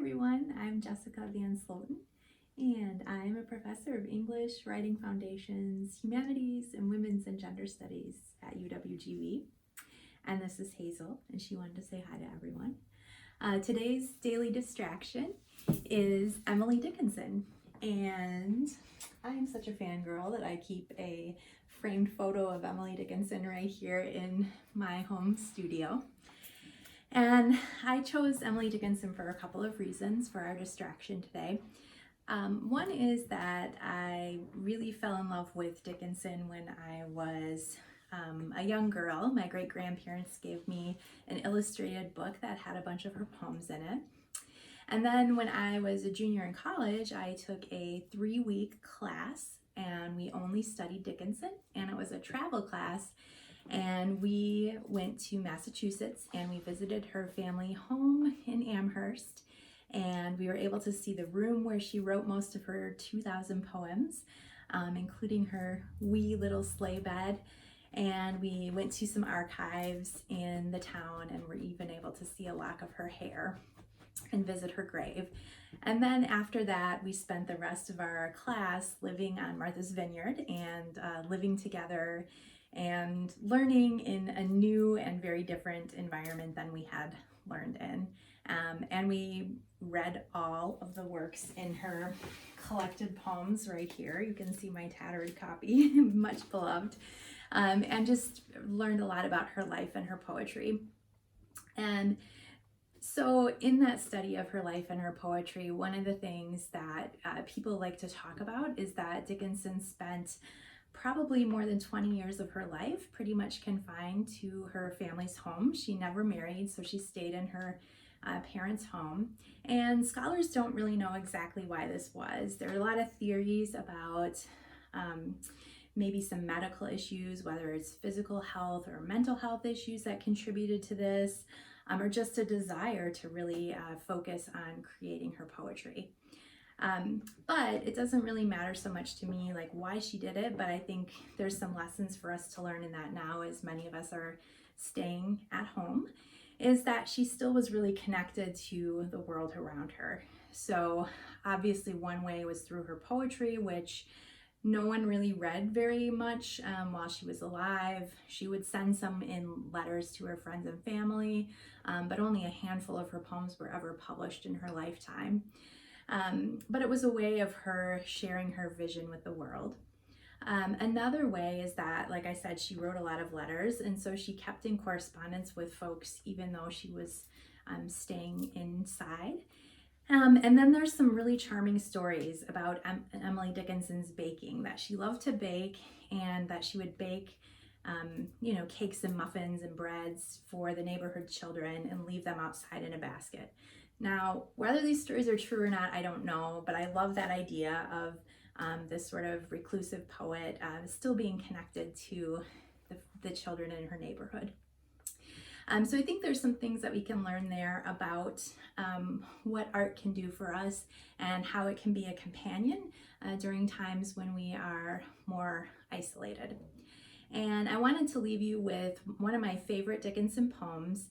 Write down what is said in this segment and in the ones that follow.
everyone, I'm Jessica Van Slooten, and I'm a professor of English, Writing Foundations, Humanities, and Women's and Gender Studies at UWGB. And this is Hazel, and she wanted to say hi to everyone. Today's daily distraction is Emily Dickinson, and I am such a fangirl that I keep a framed photo of Emily Dickinson right here in my home studio. And I chose Emily Dickinson for a couple of reasons for our distraction today. One is that I really fell in love with Dickinson when I was a young girl. My great-grandparents gave me an illustrated book that had a bunch of her poems in it. And then when I was a junior in college, I took a 3-week class and we only studied Dickinson, and it was a travel class. And we went to Massachusetts and we visited her family home in Amherst, and we were able to see the room where she wrote most of her 2,000 poems, including her wee little sleigh bed. And we went to some archives in the town and were even able to see a lock of her hair and visit her grave. And then after that, we spent the rest of our class living on Martha's Vineyard and living together and learning in a new and very different environment than we had learned in. And we read all of the works in her collected poems right here. You can see my tattered copy, much beloved, and just learned a lot about her life and her poetry. And so in that study of her life and her poetry, one of the things that people like to talk about is that Dickinson spent probably more than 20 years of her life pretty much confined to her family's home. She never married, so she stayed in her parents' home. And scholars don't really know exactly why this was. There are a lot of theories about maybe some medical issues, whether it's physical health or mental health issues that contributed to this, or just a desire to really focus on creating her poetry. But it doesn't really matter so much to me like why she did it, but I think there's some lessons for us to learn in that now, as many of us are staying at home, is that she still was really connected to the world around her. So obviously one way was through her poetry, which no one really read very much while she was alive. She would send some in letters to her friends and family, but only a handful of her poems were ever published in her lifetime. But it was a way of her sharing her vision with the world. Another way is that, like I said, she wrote a lot of letters, and so she kept in correspondence with folks even though she was staying inside. And then there's some really charming stories about Emily Dickinson's baking, that she loved to bake and that she would bake cakes and muffins and breads for the neighborhood children and leave them outside in a basket. Now, whether these stories are true or not, I don't know, but I love that idea of this sort of reclusive poet still being connected to the children in her neighborhood. So I think there's some things that we can learn there about what art can do for us and how it can be a companion during times when we are more isolated. And I wanted to leave you with one of my favorite Dickinson poems.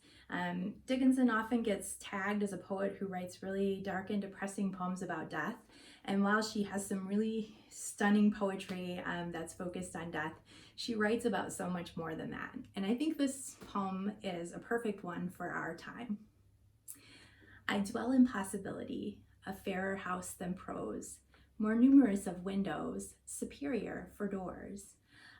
Dickinson often gets tagged as a poet who writes really dark and depressing poems about death. And while she has some really stunning poetry that's focused on death, she writes about so much more than that. And I think this poem is a perfect one for our time. I dwell in possibility, a fairer house than prose, more numerous of windows, superior for doors,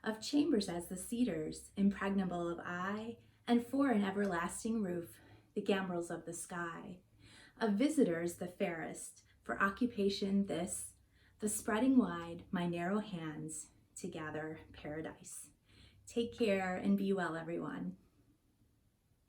of chambers as the cedars, impregnable of eye, and for an everlasting roof, the gambrels of the sky, of visitors the fairest, for occupation this, the spreading wide my narrow hands to gather paradise. Take care and be well, everyone.